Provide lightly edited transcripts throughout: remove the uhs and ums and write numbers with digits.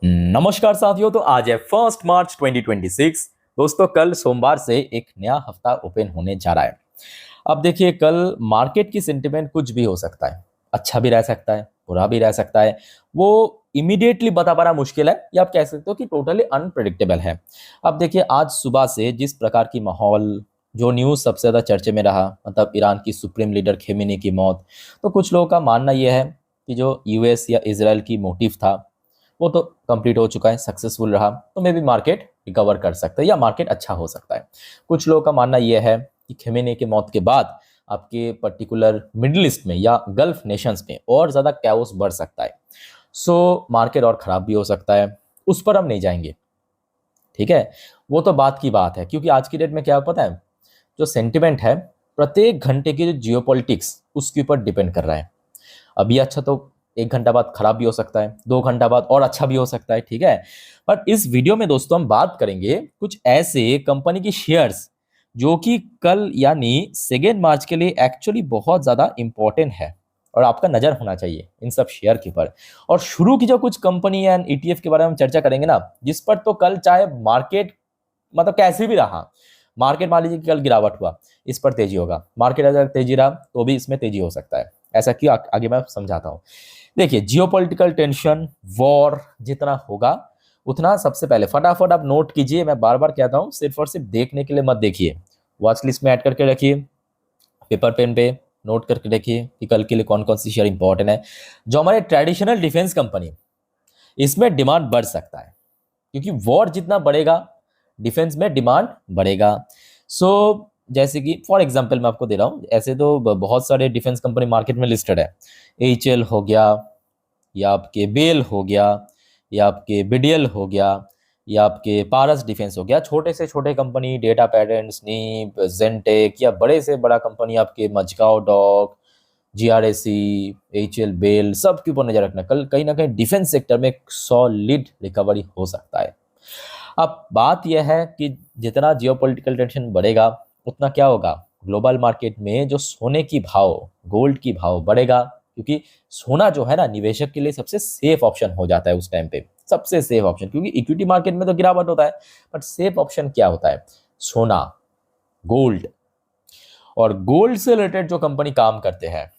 नमस्कार साथियों। तो आज है 1 मार्च 2026। दोस्तों, कल सोमवार से एक नया हफ्ता ओपन होने जा रहा है। अब देखिए, कल मार्केट की सेंटिमेंट कुछ भी हो सकता है। अच्छा भी रह सकता है, बुरा भी रह सकता है। वो इमीडिएटली बता पाना मुश्किल है, या आप कह सकते हो कि टोटली अनप्रिडिक्टेबल है। अब देखिए, आज सुबह से जिस प्रकार की माहौल, जो न्यूज़ सबसे ज़्यादा चर्चे में रहा, मतलब ईरान की सुप्रीम लीडर खेमेनी की मौत। तो कुछ लोगों का मानना यह है कि जो यूएस या इजराइल की मोटिव था वो तो कंप्लीट हो चुका है, सक्सेसफुल रहा, तो मे बी मार्केट रिकवर कर सकता है या मार्केट अच्छा हो सकता है। कुछ लोगों का मानना यह है कि खेमेनी के मौत के बाद आपके पर्टिकुलर मिडिल ईस्ट में या गल्फ नेशंस में और ज़्यादा कैओस बढ़ सकता है। सो मार्केट और ख़राब भी हो सकता है। उस पर हम नहीं जाएंगे, ठीक है। वो तो बात की बात है, क्योंकि आज की डेट में क्या पता है, जो सेंटिमेंट है प्रत्येक घंटे की जो जियोपॉलिटिक्स उसके ऊपर डिपेंड कर रहा है। अभी अच्छा तो 1 घंटा बाद खराब भी हो सकता है, 2 घंटा बाद और अच्छा भी हो सकता है, ठीक है। पर इस वीडियो में दोस्तों हम बात करेंगे कुछ ऐसे कंपनी की शेयर्स जो कि कल यानी 2 मार्च के लिए एक्चुअली बहुत ज़्यादा इंपॉर्टेंट है, और आपका नज़र होना चाहिए इन सब शेयर के पर। और शुरू की जो कुछ कंपनी एंड ईटीएफ के बारे में हम चर्चा करेंगे ना, जिस पर तो कल चाहे मार्केट मतलब कैसे भी रहा, मार्केट मान लीजिए कि कल गिरावट हुआ, इस पर तेजी होगा। मार्केट अगर तेजी रहा तो भी इसमें तेजी हो सकता है। ऐसा क्यों, आगे मैं समझाता हूँ। देखिए, जियोपॉलिटिकल टेंशन, वॉर जितना होगा उतना सबसे पहले फटाफट आप नोट कीजिए। मैं बार बार कहता हूँ, सिर्फ और सिर्फ देखने के लिए मत देखिए, वॉच लिस्ट में ऐड करके रखिए, पेपर पेन पे नोट करके रखिए कि कल के लिए कौन कौन सी शेयर इंपॉर्टेंट है। जो हमारे ट्रेडिशनल डिफेंस कंपनी, इसमें डिमांड बढ़ सकता है, क्योंकि वॉर जितना बढ़ेगा डिफेंस में डिमांड बढ़ेगा। सो जैसे कि फॉर एग्जांपल मैं आपको दे रहा हूँ, ऐसे तो बहुत सारे डिफेंस कंपनी मार्केट में लिस्टेड है। एचएल हो गया, या आपके बेल हो गया, या आपके बीडीएल हो गया, या आपके पारस डिफेंस हो गया। छोटे से छोटे कंपनी डेटा पैटर्न, नीप, जेनटेक, या बड़े से बड़ा कंपनी आपके मजगांव डॉक, जीआरएसी, एचएल, बेल, सब के ऊपर नजर रखना। कल कहीं ना कहीं डिफेंस सेक्टर में सॉलिड रिकवरी हो सकता है। अब बात यह है कि जितना जियोपॉलिटिकल टेंशन बढ़ेगा उतना क्या होगा, ग्लोबल मार्केट में जो सोने की भाव, गोल्ड की भाव बढ़ेगा। क्योंकि सोना जो है ना, निवेशक के लिए सबसे सेफ ऑप्शन हो जाता है उस टाइम पे, सबसे सेफ ऑप्शन। क्योंकि इक्विटी मार्केट में तो गिरावट होता है, बट सेफ ऑप्शन क्या होता है, सोना, गोल्ड। और गोल्ड से रिलेटेड जो कंपनी काम करते हैं,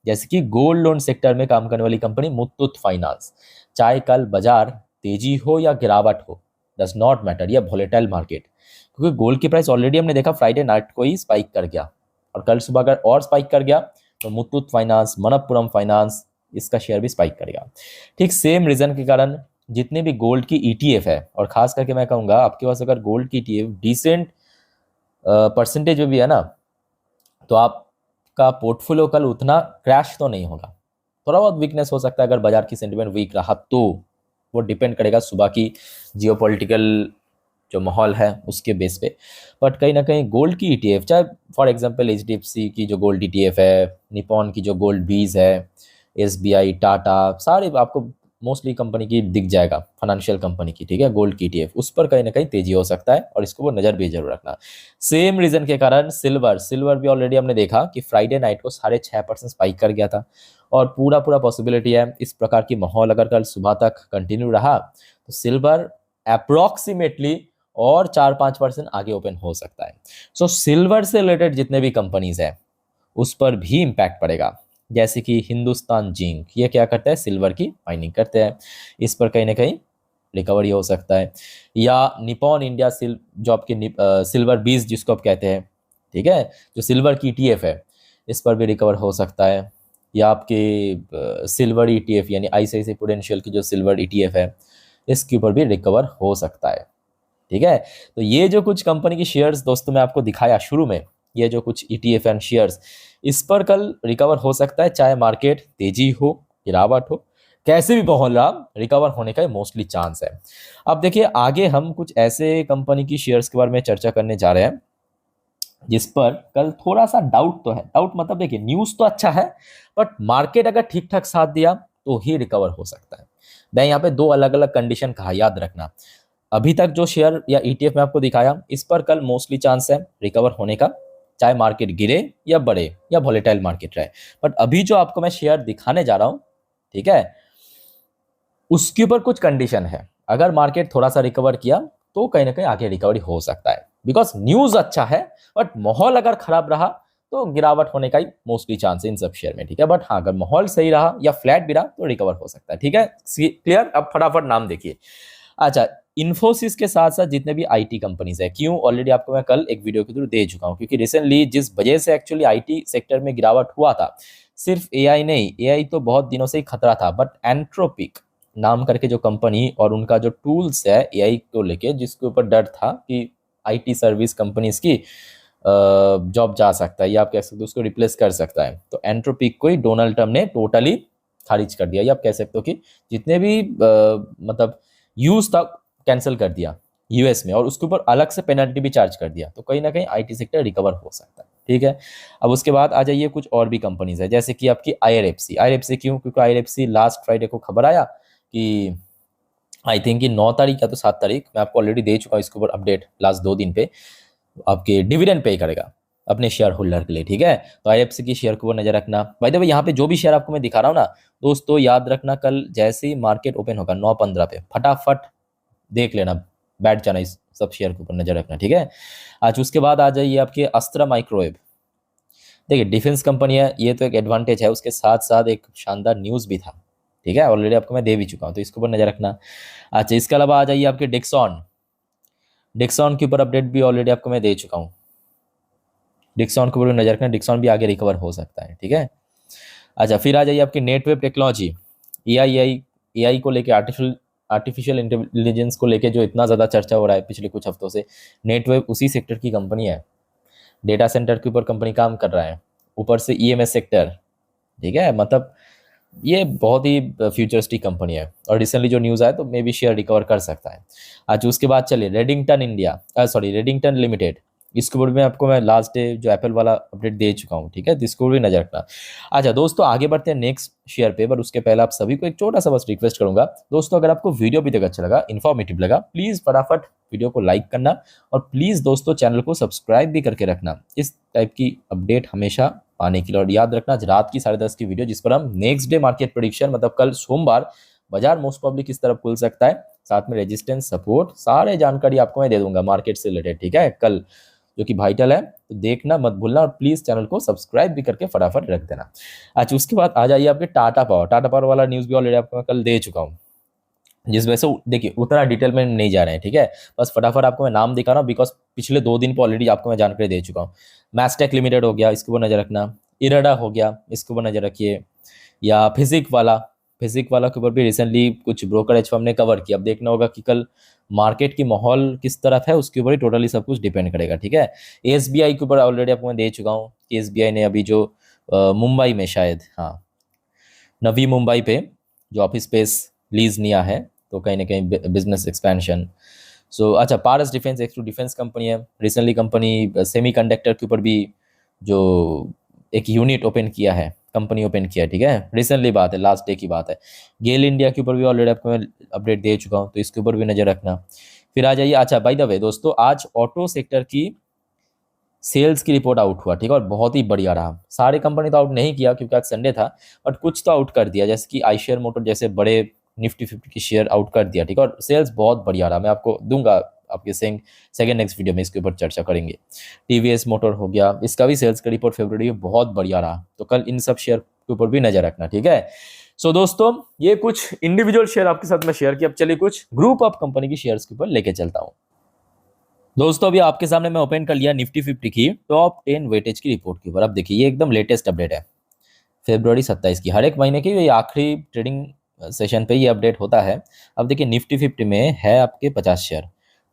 जैसे कि गोल्ड लोन सेक्टर में काम करने वाली कंपनी मुथूट फाइनेंस, चाहे कल बाजार तेजी हो या गिरावट हो, डज नॉट मैटर, या वोलेटाइल मार्केट। क्योंकि गोल्ड की प्राइस ऑलरेडी हमने देखा फ्राइडे नाइट को ही स्पाइक कर गया, और कल सुबह अगर और स्पाइक कर गया तो मुथूट फाइनेंस, मनप्पुरम फाइनेंस, इसका शेयर भी स्पाइक करेगा। ठीक सेम रीजन के कारण जितने भी गोल्ड की ईटीएफ है, और खास करके मैं कहूंगा आपके पास अगर गोल्ड की ईटीएफ डिसेंट परसेंटेज में भी है ना, तो आपका पोर्टफोलियो कल उतना क्रैश तो नहीं होगा। थोड़ा बहुत वीकनेस हो सकता है अगर बाजार की सेंटिमेंट वीक रहा तो। वो डिपेंड करेगा सुबह की जियोपॉलिटिकल जो माहौल है उसके बेस पे। बट कहीं ना कहीं गोल्ड की ईटीएफ, चाहे फॉर एग्जांपल एचडीएफसी की जो गोल्ड ईटीएफ है, निपॉन की जो गोल्ड बीज है, एसबीआई, टाटा, सारे आपको मोस्टली कंपनी की दिख जाएगा, फाइनेंशियल कंपनी की, ठीक है, गोल्ड की ईटीएफ, उस पर कहीं ना कहीं तेजी हो सकता है, और इसको वो नज़र भी जरूर रखना। सेम रीजन के कारण सिल्वर सिल्वर भी ऑलरेडी हमने देखा कि फ्राइडे नाइट को 6.5% स्पाइक कर गया था। और पूरा पूरा पॉसिबिलिटी है इस प्रकार की माहौल अगर कल सुबह तक कंटिन्यू रहा तो सिल्वर अप्रोक्सीमेटली और 4-5% आगे ओपन हो सकता है। सो सिल्वर से रिलेटेड जितने भी कंपनीज हैं उस पर भी इम्पैक्ट पड़ेगा। जैसे कि हिंदुस्तान जिंक, ये क्या करता है, सिल्वर की माइनिंग करते हैं, इस पर कहीं ना कहीं रिकवरी हो सकता है। या निपॉन इंडिया जो आपके सिल्वर बीज जिसको आप कहते हैं, ठीक है, जो सिल्वर की ईटीएफ है, इस पर भी रिकवर हो सकता है। या आपके सिल्वर ईटीएफ यानी आईसीआईसीआई प्रूडेंशियल की जो सिल्वर ईटीएफ है, इसके ऊपर भी रिकवर हो सकता है, ठीक है। तो ये जो कुछ कंपनी की शेयर्स दोस्तों मैं आपको दिखाया शुरू में, ये जो कुछ ईटीएफ एंड शेयर्स, इस पर कल रिकवर हो सकता है, चाहे मार्केट तेजी हो, गिरावट हो, कैसे भी माहौल रहा, रिकवर होने का मोस्टली चांस है। अब देखिए, आगे हम कुछ ऐसे कंपनी की शेयर्स के बारे में चर्चा करने जा रहे हैं जिस पर कल थोड़ा सा डाउट तो है। डाउट मतलब देखिए, न्यूज़ तो अच्छा है, बट मार्केट अगर ठीक ठाक साथ दिया तो ही रिकवर हो सकता है। मैं यहाँ पे दो अलग अलग कंडीशन कहा, याद रखना। अभी तक जो शेयर या ईटीएफ में आपको दिखाया, इस पर कल मोस्टली चांस है रिकवर होने का, चाहे मार्केट गिरे या बढ़े या वोलेटाइल मार्केट रहे। बट अभी जो आपको मैं शेयर दिखाने जा रहा हूँ, ठीक है, उसके ऊपर कुछ कंडीशन है। अगर मार्केट थोड़ा सा रिकवर किया तो कहीं ना कहीं आगे रिकवरी हो सकता है, बिकॉज न्यूज अच्छा है, बट माहौल अगर खराब रहा तो गिरावट होने का ही मोस्टली चांस है इन सब शेयर में, ठीक है। बट हाँ, अगर माहौल सही रहा या फ्लैट भी रहा तो रिकवर हो सकता है, ठीक है। क्लियर। अब फटाफट नाम देखिए। अच्छा, इन्फोसिस के साथ साथ जितने भी आईटी कंपनीज है, क्यों ऑलरेडी आपको मैं कल एक वीडियो के थ्रू दे चुका हूं, क्योंकि रिसेंटली जिस वजह से एक्चुअली आईटी सेक्टर में गिरावट हुआ था, सिर्फ एआई नहीं, एआई तो बहुत दिनों से ही खतरा था, बट एंट्रोपिक नाम करके जो कंपनी और उनका जो टूल्स है एआई को लेके, जिसके ऊपर डर था कि आईटी सर्विस कंपनीज की जॉब जा सकता है या आप कह सकते हो उसको रिप्लेस कर सकता है, तो एंट्रोपिक को ही डोनाल्ड ट्रम्प ने टोटली खारिज कर दिया, या आप कह सकते हो कि जितने भी मतलब यूज था कैंसिल कर दिया यूएस में, और उसके ऊपर अलग से पेनल्टी भी चार्ज कर दिया, तो कहीं ना कहीं आईटी सेक्टर रिकवर हो सकता है, ठीक है। अब उसके बाद आ जाइए कुछ और भी कंपनीज है, जैसे कि आपकी आईआरएफसी। आईआरएफसी क्यों? क्योंकि आईआरएफसी लास्ट फ्राइडे को खबर आया कि आई थिंक कि 9 तारीख या तो 7 तारीख, मैं आपको ऑलरेडी दे चुका हूँ इसके ऊपर अपडेट लास्ट 2 दिन पे, आपके डिविडेंड पे करेगा अपने शेयर होल्डर के लिए, ठीक है। तो आईएफसी की शेयर के ऊपर नजर रखना। बाय द वे, यहाँ पे जो भी शेयर आपको मैं दिखा रहा हूँ ना दोस्तों, याद रखना कल जैसे ही मार्केट ओपन होगा 9:15 पे फटाफट देख लेना, बैठ जाना, इस सब शेयर के ऊपर नजर रखना, ठीक है। आज उसके बाद आ जाइए आपके अस्त्रा माइक्रोवेव। देखिए डिफेंस कंपनी है, ये तो एक एडवांटेज है, उसके साथ साथ एक शानदार न्यूज़ भी था, ठीक है, ऑलरेडी आपको मैं दे भी चुका हूँ, तो इसके ऊपर नजर रखना। अच्छा, इसके अलावा आ जाइए आपके डिक्सॉन। डिक्सॉन के ऊपर अपडेट भी ऑलरेडी आपको मैं दे चुका हूँ, डिक्सॉन के ऊपर नजर रखना, डिक्सॉन भी आगे रिकवर हो सकता है, ठीक है। अच्छा, फिर आ जाइए आपके नेटवेव टेक्नोलॉजी। एआई एआई को लेके, आर्टिफिशियल इंटेलिजेंस को लेके जो इतना ज़्यादा चर्चा हो रहा है पिछले कुछ हफ्तों से, नेटवेव उसी सेक्टर की कंपनी है, डेटा सेंटर के ऊपर कंपनी काम कर रहा है, ऊपर से ईएमएस सेक्टर, ठीक है। मतलब ये बहुत ही फ्यूचरिस्टिक कंपनी है, और रिसेंटली जो न्यूज़ आया तो मे बी शेयर रिकवर कर सकता है। आज उसके बाद चलिए Redington India, sorry Redington limited, इसके ऊपर में आपको मैं लास्ट डे जो एप्पल वाला अपडेट दे चुका हूँ, ठीक है, तो इसको भी नजर रखना। अच्छा दोस्तों, आगे बढ़ते हैं नेक्स्ट शेयर पे, पर उसके पहले आप सभी को एक छोटा सा बस रिक्वेस्ट करूंगा दोस्तों, अगर आपको वीडियो भी तक अच्छा लगा, इन्फॉर्मेटिव लगा, प्लीज़ फटाफट वीडियो को लाइक करना, और प्लीज़ दोस्तों चैनल को सब्सक्राइब भी करके रखना इस टाइप की अपडेट हमेशा पाने के लिए। और याद रखना आज रात की 10:30 की वीडियो, जिस पर हम नेक्स्ट डे मार्केट प्रेडिक्शन, मतलब कल सोमवार बाजार मोस्ट प्रॉब्ली किस तरफ खुल सकता है, साथ में रेजिस्टेंस, सपोर्ट, सारे जानकारी आपको मैं दे दूंगा मार्केट से रिलेटेड, ठीक है, कल, जो कि वाइटल है, तो देखना मत भूलना, और प्लीज चैनल को सब्सक्राइब भी करके फटाफट रख देना। अच्छा, उसके बाद आ जाइए आपके टाटा पावर। टाटा पावर वाला न्यूज़ भी ऑलरेडी आपको मैं कल दे चुका हूँ, जिस वजह से देखिए उतना डिटेल में नहीं जा रहे हैं, ठीक है, बस फटाफट आपको मैं नाम दिखा रहा हूँ, बिकॉज पिछले 2 दिन पर ऑलरेडी आपको मैं जानकारी दे चुका हूँ। मैस्टेक लिमिटेड हो गया, इसके ऊपर नजर रखना। इराडा हो गया, इसके ऊपर नजर रखिए। या फिजिक वाला के ऊपर भी रिसेंटली कुछ ब्रोकरेज फर्म ने कवर किया, अब देखना होगा कि कल मार्केट की माहौल किस तरफ है, उसके ऊपर ही टोटली सब कुछ डिपेंड करेगा, ठीक है। एसबीआई के ऊपर ऑलरेडी आपको मैं दे चुका हूँ कि एसबीआई ने अभी जो मुंबई में, शायद हाँ, नवी मुंबई पे जो ऑफिस स्पेस लीज लिया है, तो कहीं ना कहीं बिजनेस एक्सपेंशन। सो अच्छा, पारस डिफेंस एक डिफेंस कंपनी है, रिसेंटली कंपनी सेमीकंडक्टर के ऊपर भी जो एक यूनिट ओपन किया है, कंपनी ओपन किया है, ठीक है, रिसेंटली बात है, लास्ट डे की बात है। गेल इंडिया के ऊपर भी ऑलरेडी आपको मैं अपडेट दे चुका हूँ, तो इसके ऊपर भी नजर रखना। फिर आ जाइए, अच्छा बाय द वे दोस्तों, आज ऑटो सेक्टर की सेल्स की रिपोर्ट आउट हुआ, ठीक है, और बहुत ही बढ़िया रहा। सारे कंपनी तो आउट नहीं किया क्योंकि आज संडे था, बट कुछ तो आउट कर दिया, जैसे कि आईशेयर मोटर जैसे बड़े निफ्टी 50 की शेयर आउट कर दिया, ठीक है, और सेल्स बहुत बढ़िया रहा। मैं आपको दूंगा आपके सेकंड नेक्स्ट वीडियो में, इसके ऊपर चर्चा करेंगे। टीवीएस मोटर हो गया, इसका भी सेल्स का रिपोर्ट फरवरी में बहुत बढ़िया रहा, तो कल इन सब शेयर के ऊपर भी नजर रखना, ठीक है। सो दोस्तों, ये कुछ इंडिविजुअल शेयर आपके साथ में शेयर किया, अब चलिए कुछ ग्रुप ऑफ कंपनी की शेयर्स के ऊपर लेके चलता हूँ। दोस्तों, अभी आपके सामने मैं ओपन कर लिया निफ्टी 50 की टॉप 10 वेटेज की रिपोर्ट के ऊपर। अब देखिए, ये एकदम लेटेस्ट अपडेट है, फरवरी 27 की, हर एक महीने की ये आखिरी ट्रेडिंग सेशन पे ये अपडेट होता है। अब देखिए निफ्टी 50 में है आपके 50 शेयर,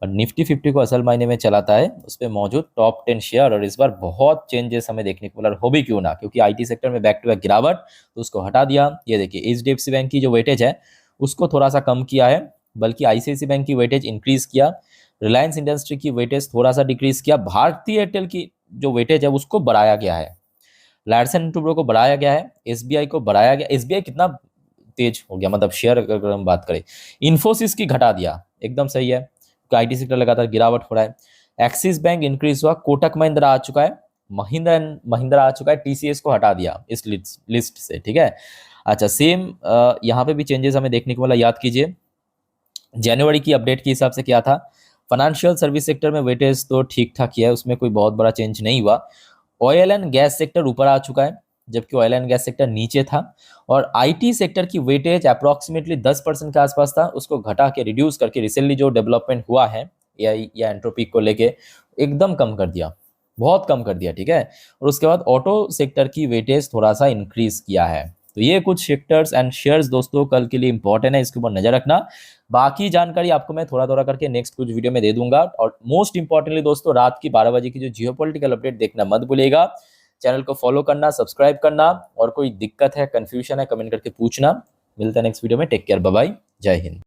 और निफ्टी 50 को असल मायने में चलाता है उस पर मौजूद टॉप 10 शेयर, और इस बार बहुत चेंजेस हमें देखने को मिला, हो भी क्यों ना, क्योंकि आईटी सेक्टर में बैक टू बैक गिरावट, तो उसको हटा दिया। ये देखिए एचडीएफसी बैंक की जो वेटेज है उसको थोड़ा सा कम किया है, बल्कि आईसीआईसीआई बैंक की वेटेज इंक्रीज किया, रिलायंस इंडस्ट्री की वेटेज थोड़ा सा डिक्रीज किया, भारतीय एयरटेल की जो वेटेज है उसको बढ़ाया गया है, लार्सन एंड टुब्रो को बढ़ाया गया है, एसबीआई को बढ़ाया गया। एसबीआई कितना तेज हो गया, मतलब शेयर अगर हम बात करें, इन्फोसिस की घटा दिया, एकदम सही है, आईटी सेक्टर लगातार गिरावट हो रहा है। एक्सिस बैंक इंक्रीज हुआ, कोटक महिंद्रा आ चुका है, महिंद्रा महिंद्रा आ चुका है, टीसीएस को हटा दिया इस लिस्ट से, ठीक है। अच्छा सेम यहाँ पे भी चेंजेस हमें देखने को मिला, याद कीजिए जनवरी की अपडेट के हिसाब से क्या था, फाइनेंशियल सर्विस सेक्टर में वेटेज तो ठीक ठाक ही है, उसमें कोई बहुत बड़ा चेंज नहीं हुआ। ऑयल एंड गैस सेक्टर ऊपर आ चुका है, जबकि ऑयल एंड गैस सेक्टर नीचे था। और आईटी सेक्टर की वेटेज अप्रोक्सीमेटली 10% के आसपास था, उसको घटा के रिड्यूस करके रिसेंटली जो डेवलपमेंट हुआ है एआई या एंट्रोपिक को लेके एकदम कम कर दिया, बहुत कम कर दिया, ठीक है। और उसके बाद ऑटो सेक्टर की वेटेज थोड़ा सा इंक्रीज किया है। तो ये कुछ सेक्टर्स एंड शेयर्स दोस्तों कल के लिए इंपॉर्टेंट है, इसके ऊपर नजर रखना। बाकी जानकारी आपको मैं थोड़ा थोड़ा करके नेक्स्ट कुछ वीडियो में दे दूंगा। और मोस्ट इंपॉर्टेंटली दोस्तों रात की 12 बजे की जो जियोपॉलिटिकल अपडेट देखना मत भूलिएगा। चैनल को फॉलो करना, सब्सक्राइब करना, और कोई दिक्कत है कंफ्यूजन है कमेंट करके पूछना। मिलता है नेक्स्ट वीडियो में, टेक केयर, बाय बाय, जय हिंद।